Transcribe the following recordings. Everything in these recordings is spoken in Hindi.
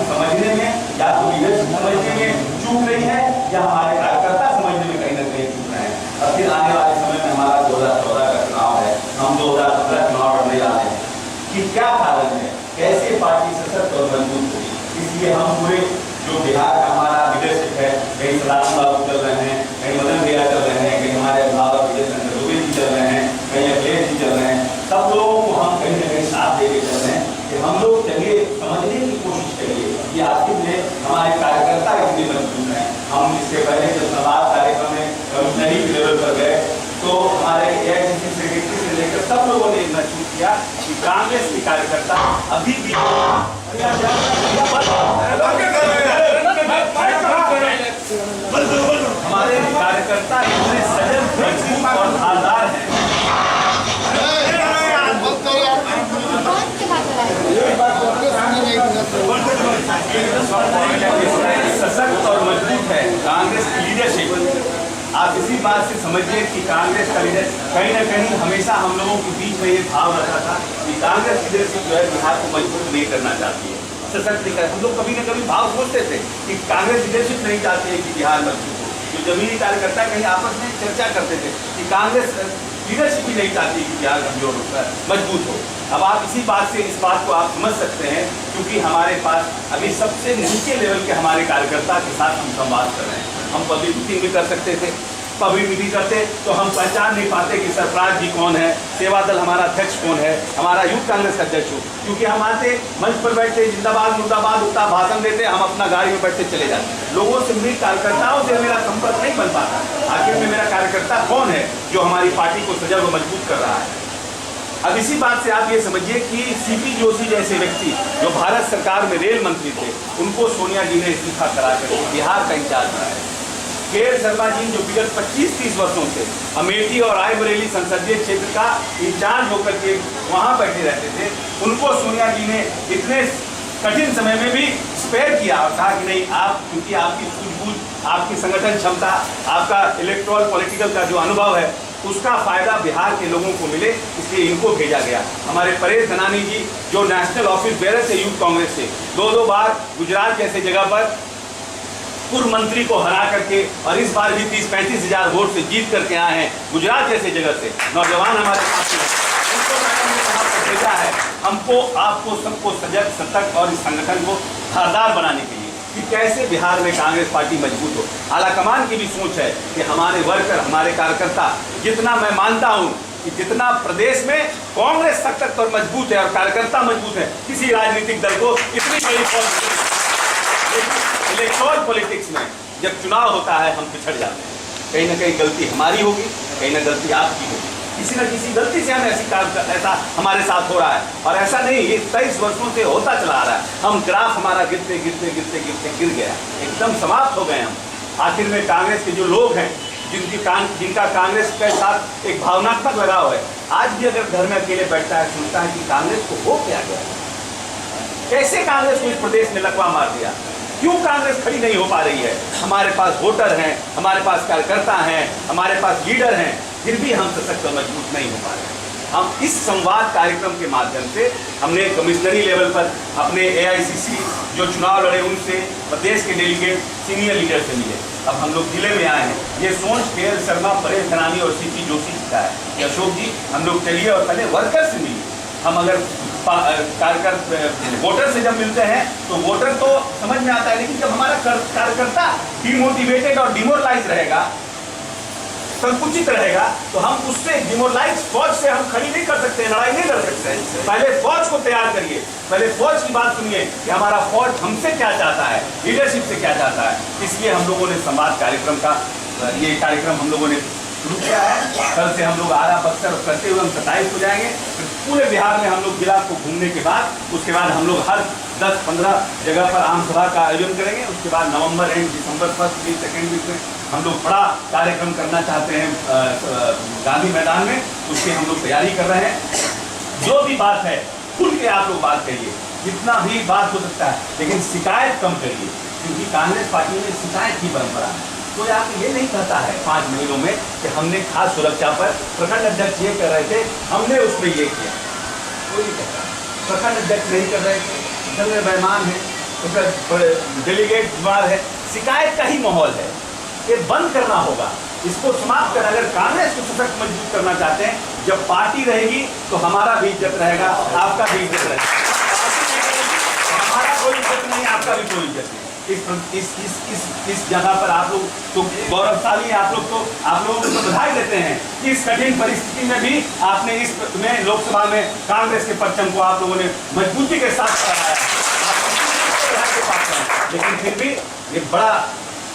समझने में या तो लीडरशिप समझने में चूक रही है या हमारे कार्यकर्ता समझने में कहीं ना कहीं चूक रहे हैं। अब फिर आने वाले समय में हमारा 2014 का चुनाव है, हम 2017 चुनाव लड़ने जा रहे हैं कि क्या कारण है, कैसे पार्टी सशक्त और मजबूत होगी। इसलिए हम पूरे जो बिहार का हमारा लीडरशिप है, कहीं सदानंद बाबू चल रहे हैं, कहीं मदन भैया चल रहे हैं, कहीं हमारे अभिभावक विजय चंद्र दुबे जी चल रहे हैं, कहीं अखिलेश जी चल रहे हैं, सब लोगों को हम कहीं ना कहीं साथ देके चल रहे हैं कि हम लोग चलिए समझने की कोशिश करिए कि आखिर में हमारे कार्यकर्ता कितने मजबूत हैं। हम इससे पहले जब संवाद कार्यक्रम में कमिश्नरी के लेवल पर गए तो हमारे एआईसीसी सेक्रेटरी से लेकर सब लोगों ने महसूस किया कि कांग्रेस के कार्यकर्ता अभी भी हमारे कार्यकर्ता इतने सजग, मजबूत और धारदार हैं। सशक्त और मजबूत है कांग्रेस की लीडरशिप। आप इसी बात से समझिए कि कांग्रेस का लीडर कहीं ना कहीं हमेशा हम लोगों के बीच में ये भाव रखा था कि कांग्रेस लीडरशिप जो है बिहार को मजबूत नहीं करना चाहती है, सशक्त नहीं कर। हम लोग कभी न कभी भाव सोचते थे कि कांग्रेस लीडरशिप नहीं चाहती है कि बिहार मजबूत हो। जो जमीनी कार्यकर्ता कहीं आपस में चर्चा करते थे कि कांग्रेस लीडरशिप ही नहीं चाहती कि बिहार कमजोर होकर मजबूत हो। अब आप इसी बात से इस बात को आप समझ सकते हैं क्योंकि हमारे पास अभी सबसे नीचे लेवल के हमारे कार्यकर्ता के साथ हम संवाद कर रहे हैं। हम पब्लिक मीटिंग भी कर सकते थे, पब्लिक मीटिंग करते तो हम पहचान नहीं पाते कि सरफराज जी कौन है, सेवा दल हमारा अध्यक्ष कौन है, हमारा यूथ कांग्रेस का अध्यक्ष हो, क्योंकि हम आते मंच पर बैठते जिंदाबाद मुर्दाबाद उतना भाषण देते, हम अपना गाड़ी में बैठते चले जाते। लोगों से मिल कार्यकर्ताओं से मेरा संपर्क नहीं बन पाता। आखिर में मेरा कार्यकर्ता कौन है जो हमारी पार्टी को सजग व मजबूत कर रहा है। अब इसी बात से आप ये समझिए कि सीपी जोशी जैसे व्यक्ति जो भारत सरकार में रेल मंत्री थे, उनको सोनिया जी ने इस्तीफा करा कर बिहार का इंचार्ज बनाया। के शर्मा जी जो विगत 25-30 वर्षों से अमेठी और रायबरेली संसदीय क्षेत्र का इंचार्ज होकर के वहां बैठे रहते थे, उनको सोनिया जी ने इतने कठिन समय में भी स्पेयर किया और कहा कि नहीं, आप क्योंकि आपकी सूझबूझ, आपकी संगठन क्षमता, आपका इलेक्टोरल पॉलिटिकल का जो अनुभव है उसका फायदा बिहार के लोगों को मिले, इसलिए इनको भेजा गया। हमारे परेश धनानी जी जो नेशनल ऑफिस बेरर थे यूथ कांग्रेस से, 2-2 बार गुजरात जैसे जगह पर पूर्व मंत्री को हरा करके और इस बार भी 30-35 हजार वोट से जीत करके आए हैं गुजरात जैसे जगह से। नौजवान हमारे साथ भेजा है हमको, आपको सबको सजग, सतर्क और इस संगठन को धारदार बनाने के लिए कि कैसे बिहार में कांग्रेस पार्टी मजबूत हो। आलाकमान की भी सोच है कि हमारे वर्कर, हमारे कार्यकर्ता, जितना मैं मानता हूं कि जितना प्रदेश में कांग्रेस सशक्त और मजबूत है और कार्यकर्ता मजबूत है, किसी राजनीतिक दल को इतनी बड़ी इलेक्टोरल पॉलिटिक्स में जब चुनाव होता है हम पिछड़ जाते हैं। कहीं ना कहीं गलती हमारी होगी, कहीं ना गलती आपकी होगी, किसी न किसी गलती से हम ऐसा हमारे साथ हो रहा है। और ऐसा नहीं, ये 23 वर्षों से होता चला आ रहा है। हम ग्राफ हमारा गिरते गिरते गिरते गिरते गिर गया, एकदम समाप्त हो गए हम। आखिर में कांग्रेस के जो लोग हैं जिनका कांग्रेस के साथ एक भावनात्मक लगाव है, आज भी अगर घर में अकेले बैठता है सोचता है कि कांग्रेस को हो क्या गया, कैसे कांग्रेस को इस प्रदेश में लकवा मार दिया, क्यों कांग्रेस खड़ी नहीं हो पा रही है। हमारे पास वोटर हैं, हमारे पास कार्यकर्ता हैं, हमारे पास लीडर हैं, फिर भी हम सशक्त और मजबूत नहीं हो पा रहे हैं। हम इस संवाद कार्यक्रम के माध्यम से हमने कमिश्नरी लेवल पर अपने एआईसीसी जो चुनाव लड़े उनसे, प्रदेश के डेलीगेट, सीनियर लीडर से मिले। अब हम लोग जिले में आए हैं। ये सोच के शर्मा, परेश धनानी और सीपी जोशी का है। अशोक जी, हम लोग चलिए और पहले वर्कर से मिलिए। हम अगर वोटर से जब मिलते हैं तो वोटर तो समझ में आता है, लेकिन जब हमारा कार्यकर्ता डिमोटिवेटेड और डिमोरलाइज रहेगा, संकुचित रहेगा, तो हम उससे डिमोरलाइज फौज से हम खड़ी नहीं कर सकते, लड़ाई नहीं कर सकते। पहले फौज को तैयार करिए, पहले फौज की बात सुनिए कि हमारा फौज हमसे क्या चाहता है, लीडरशिप से क्या चाहता है। इसलिए हम लोगों ने संवाद कार्यक्रम का ये कार्यक्रम हम लोगों ने शुरू किया है। कल से हम लोग आरा बक्सर करते हुए हम 27 हो जाएंगे। पूरे बिहार में हम लोग जिला को घूमने के बाद उसके बाद हम लोग हर 10-15 जगह पर आम सभा का आयोजन करेंगे। उसके बाद नवंबर एंड दिसंबर 1st वीक 2nd वीक में हम लोग बड़ा कार्यक्रम करना चाहते हैं गांधी मैदान में, उसकी हम लोग तैयारी कर रहे हैं। जो भी बात है खुल के आप लोग बात करिए, जितना भी बात हो सकता है, लेकिन शिकायत कम करिए, क्योंकि कांग्रेस पार्टी में शिकायत की परंपरा है। कोई आपको ये नहीं कहता है 5 महीनों में कि हमने खास सुरक्षा पर, प्रखंड अध्यक्ष ये कर रहे थे, हमने उसमें ये किया, कोई नहीं कहता। प्रखंड अध्यक्ष नहीं कर रहे थे, इधर में बेईमान है, डेलीगेट बीमार है, शिकायत का ही माहौल है। ये बंद करना होगा, इसको समाप्त कर। अगर कांग्रेस को सशक्त मजबूत करना चाहते हैं, जब पार्टी रहेगी तो हमारा भी इज्जत रहेगा, आपका भी इज्जत रहेगा। हमारा कोई इज्जत नहीं, आपका भी कोई इज्जत नहीं। इस जगह पर आप लोग तो गौरवशाली हैं, आप लोगों को बधाई देते हैं कि इस कठिन परिस्थिति में भी आपने इसमें लोकसभा में कांग्रेस के परचम को आप लोगों ने मजबूती के साथ फहराया। लेकिन फिर भी ये बड़ा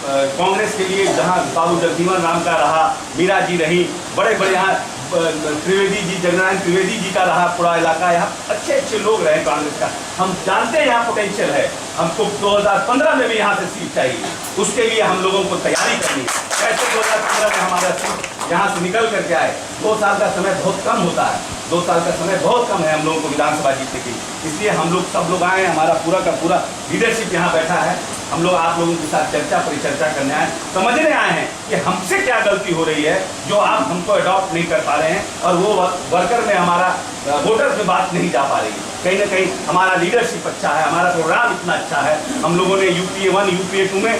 कांग्रेस के लिए, जहां बाबू जगजीवन राम का रहा, मीरा जी रही, बड़े बड़े यहाँ त्रिवेदी जी, जगनारायण त्रिवेदी जी का रहा पूरा इलाका, यहाँ अच्छे अच्छे लोग रहे कांग्रेस का। हम जानते हैं यहाँ पोटेंशियल है, हमको 2015 में भी यहाँ से सीट चाहिए, उसके लिए हम लोगों को तैयारी करनी है। कैसे 2015 में हमारा सीट यहाँ से निकल करके आए? 2 साल का समय बहुत कम होता है, 2 साल का समय बहुत कम है हम लोगों को विधानसभा जीतने के लिए। इसलिए हम लोग सब लोग आए हैं, हमारा पूरा का पूरा लीडरशिप यहाँ बैठा है। हम लोग आप लोगों के साथ चर्चा परिचर्चा करने आए, समझने आए हैं कि हमसे क्या गलती हो रही है जो आप हमको अडॉप्ट नहीं कर पा रहे हैं, और वो वर्कर में हमारा वोटर में बात नहीं जा पा रही है। कहीं ना कहीं हमारा लीडरशिप अच्छा है, हमारा प्रोग्राम इतना अच्छा है। हम लोगों ने UPA 1 UPA 2 में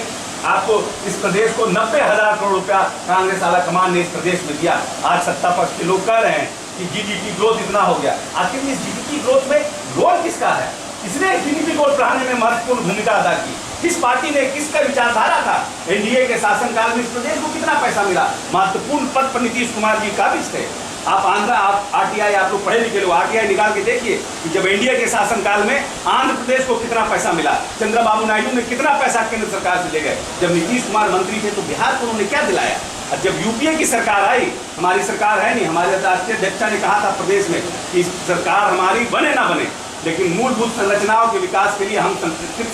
आपको इस प्रदेश को 90,000 करोड़ रुपया कांग्रेस आला कमान ने इस प्रदेश में दिया। आज सत्ता पक्ष के लोग कह रहे हैं कि GDP ग्रोथ इतना हो गया। आखिर इस GDP ग्रोथ में रोल किसका है? किसने GDP ग्रोथ बढ़ाने में महत्वपूर्ण भूमिका अदा की? किस पार्टी ने, किसका विचारधारा था? NDA के शासनकाल में इस प्रदेश को कितना पैसा मिला? महत्वपूर्ण पद पर नीतीश कुमार जी काबिज थे। आप आंध्रा, आप RTI, आप लोग पढ़े लिखे लोग RTI निकाल के देखिए कि जब NDA के शासनकाल में आंध्र प्रदेश को कितना पैसा मिला, चंद्रबाबू नायडू ने कितना पैसा केंद्र सरकार से ले गए। जब नीतीश कुमार मंत्री थे तो बिहार को उन्होंने क्या दिलाया? और जब UPA की सरकार आई, हमारी सरकार है नहीं, हमारे राष्ट्रीय अध्यक्ष ने कहा था प्रदेश में कि सरकार हमारी बने ना बने, लेकिन मूलभूत संरचनाओं के विकास के लिए हम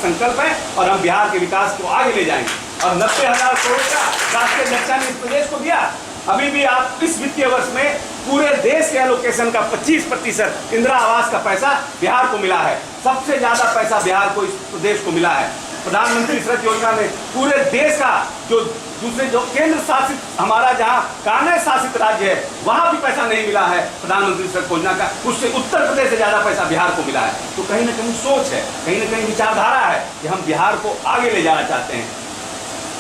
संकल्प हैं और हम बिहार के विकास को आगे ले जाएंगे। और 90,000 करोड़ का राष्ट्रीय अध्यक्ष ने इस प्रदेश को दिया। अभी भी आप इस वित्तीय वर्ष में पूरे देश के एलोकेशन का 25% इंदिरा आवास का पैसा बिहार को मिला है। सबसे ज्यादा पैसा बिहार को, इस प्रदेश को मिला है। प्रधानमंत्री श्रम योजना में पूरे देश का जो केंद्र शासित, हमारा जहां कांग्रेस शासित राज्य है, वहां भी पैसा नहीं मिला है प्रधानमंत्री श्रम योजना का, उससे उत्तर प्रदेश से ज्यादा पैसा बिहार को मिला है। तो कहीं ना कहीं सोच है, कहीं ना कहीं विचारधारा है कि हम बिहार को आगे ले जाना चाहते हैं।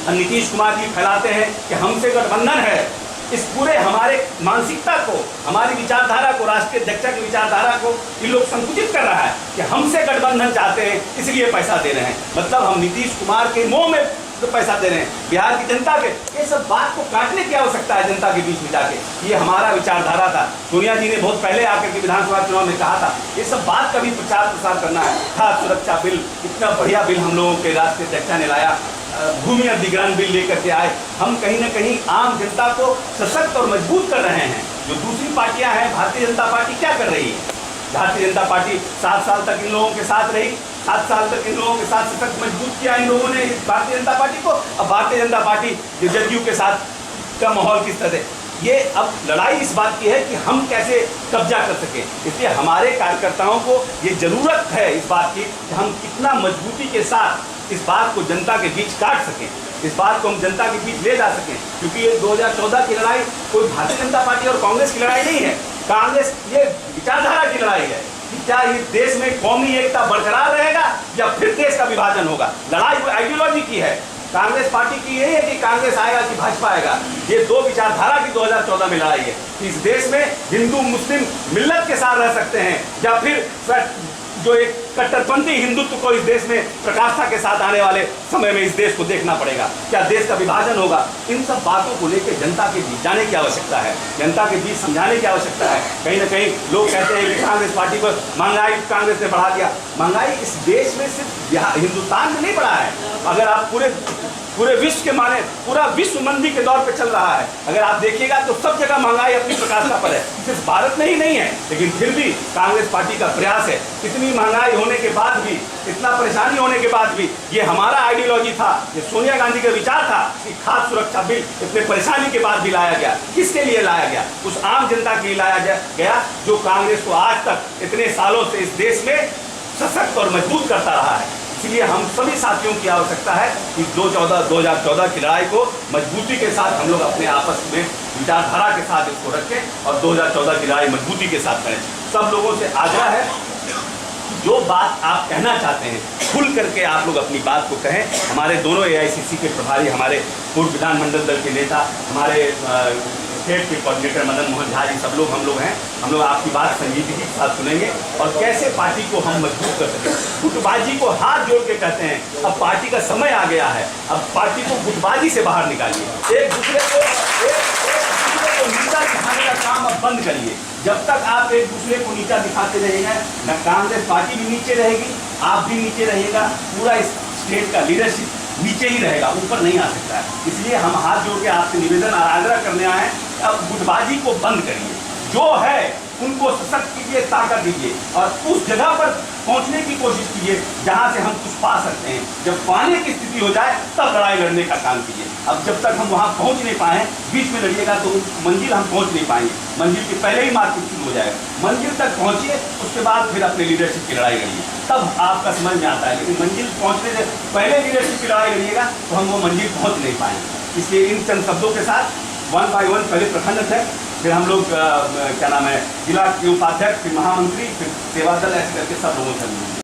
और नीतीश कुमार जी फैलाते हैं कि हमसे गठबंधन है। इस पूरे हमारे मानसिकता को, हमारी विचारधारा को, राष्ट्रीय अध्यक्ष की विचारधारा को ये लोग संकुचित कर रहा है कि हमसे गठबंधन चाहते हैं इसलिए पैसा दे रहे हैं। मतलब हम नीतीश कुमार के मुंह में तो पैसा दे रहे हैं, बिहार की जनता के। ये सब बात को काटने की आवश्यकता है जनता के बीच में जाके। ये हमारा विचारधारा था। सोनिया जी ने बहुत पहले आकर के विधानसभा चुनाव में कहा था, ये सब बात का भी प्रचार प्रसार करना है। खाद्य सुरक्षा बिल, इतना बढ़िया बिल हम लोगों के राष्ट्रीय अध्यक्ष ने लाया। भूमि अधिग्रहण बिल लेकर के आए। हम कहीं ना कहीं आम जनता को सशक्त और मजबूत कर रहे हैं। जो दूसरी पार्टियां हैं, भारतीय जनता पार्टी क्या कर रही है? भारतीय जनता पार्टी 7 साल तक इन लोगों के साथ रही, 7 साल तक इन लोगों के साथ सशक्त मजबूत किया इन लोगों ने भारतीय जनता पार्टी को। अब भारतीय जनता पार्टी जदयू के साथ का माहौल किस तरह? ये अब लड़ाई इस बात की है कि हम कैसे कब्जा कर सकें। इसलिए हमारे कार्यकर्ताओं को ये जरूरत है इस बात की कि हम कितना मजबूती के साथ इस बात को जनता के बीच काट सकें, इस बात को हम जनता के बीच ले जा सकें। क्योंकि ये 2014 की लड़ाई कोई भारतीय जनता पार्टी और कांग्रेस की लड़ाई नहीं है। कांग्रेस, ये विचारधारा की लड़ाई है कि क्या इस देश में कौमी एकता बरकरार रहेगा या फिर देश का विभाजन होगा। लड़ाई आइडियोलॉजी की है। कांग्रेस पार्टी की यही है कि कांग्रेस आएगा कि भाजपा आएगा। ये 2 विचारधारा की 2014 में लड़ाई है कि इस देश में हिंदू मुस्लिम मिल्लत के साथ रह सकते हैं या फिर जो एक कट्टरपंथी हिंदुत्व को इस देश में प्रकाष्ठा के साथ आने वाले समय में इस देश को देखना पड़ेगा। क्या देश का विभाजन होगा? इन सब बातों को लेकर जनता के बीच जाने की आवश्यकता है, जनता के बीच समझाने की आवश्यकता है। कहीं ना कहीं लोग कहते हैं कि कांग्रेस पार्टी पर महंगाई कांग्रेस ने बढ़ा दिया। महंगाई इस देश में सिर्फ हिंदुस्तान में नहीं बढ़ा है। अगर आप पूरे विश्व के माने, पूरा विश्व मंदी के दौर पे चल रहा है। अगर आप देखिएगा तो सब जगह महंगाई अपनी प्रकाष्ठा पर है, सिर्फ भारत में ही नहीं है। लेकिन फिर भी कांग्रेस पार्टी का प्रयास है, इतनी महंगाई होने के बाद भी, इतना परेशानी होने के बाद भी, ये हमारा आइडियोलॉजी था, ये सोनिया गांधी का विचार था कि खाद्य सुरक्षा बिल इतने परेशानी के बाद भी लाया गया। किसके लिए लाया गया? उस आम जनता के लिए लाया गया जो कांग्रेस को आज तक इतने सालों से इस देश में सशक्त और मजबूत करता रहा है। इसलिए हम सभी साथियों की आवश्यकता है कि 2014 की लड़ाई को मजबूती के साथ हम लोग अपने आपस में विचारधारा के साथ इसको रखें और 2014 की लड़ाई मजबूती के साथ करें। सब लोगों से आग्रह है जो बात आप कहना चाहते हैं खुल करके आप लोग अपनी बात को कहें। हमारे दोनों एआईसीसी के प्रभारी, हमारे पूर्व विधानमंडल दल के नेता, हमारे स्टेट के कोऑर्डिनेटर मदन मोहन झा जी, सब लोग हम लोग हैं। हम लोग आपकी बात संजीदगी के साथ सुनेंगे और कैसे पार्टी को हम मजबूत कर सकें। गुटबाजी को हाथ जोड़ के कहते हैं, अब पार्टी का समय आ गया है, अब पार्टी को गुटबाजी से बाहर निकालिए। एक दूसरे को नीचा दिखाने का काम अब बंद करिए। जब तक आप एक दूसरे को नीचा दिखाते रहेंगे, न कांग्रेस पार्टी भी नीचे रहेगी, आप भी नीचे रहिएगा, पूरा इस स्टेट का लीडरशिप नीचे ही रहेगा, ऊपर नहीं आ सकता है। इसलिए हम हाथ जोड़ के आपसे निवेदन और आग्रह करने आए हैं, अब गुटबाजी को बंद करिए, जो है उनको सशक्त कीजिए, ताकत दीजिए और उस जगह पर पहुंचने की कोशिश कीजिए जहां से हम कुछ पा सकते हैं। जब पाने की स्थिति हो जाए तब लड़ाई लड़ने का काम कीजिए। अब जब तक हम वहां पहुंच नहीं पाए, बीच में लड़िएगा तो मंजिल हम पहुंच नहीं पाएंगे। मंजिल के पहले ही मार्केट शुरू हो जाएगा। मंजिल तक पहुंचिए, उसके बाद फिर अपने लीडरशिप की लड़ाई लड़िए, तब आपका समझ में आता है। लेकिन मंजिल पहुंचने से पहले लीडरशिप की लड़ाई लड़िएगा तो हम वो मंजिल पहुंच नहीं पाएंगे। इसलिए इन चंद शब्दों के साथ 1 by 1 पहले प्रखंड अध्यक्ष, फिर हम लोग क्या नाम है, जिला के उपाध्यक्ष, फिर महामंत्री, फिर सेवा दल, ऐसे करके सब लोगों से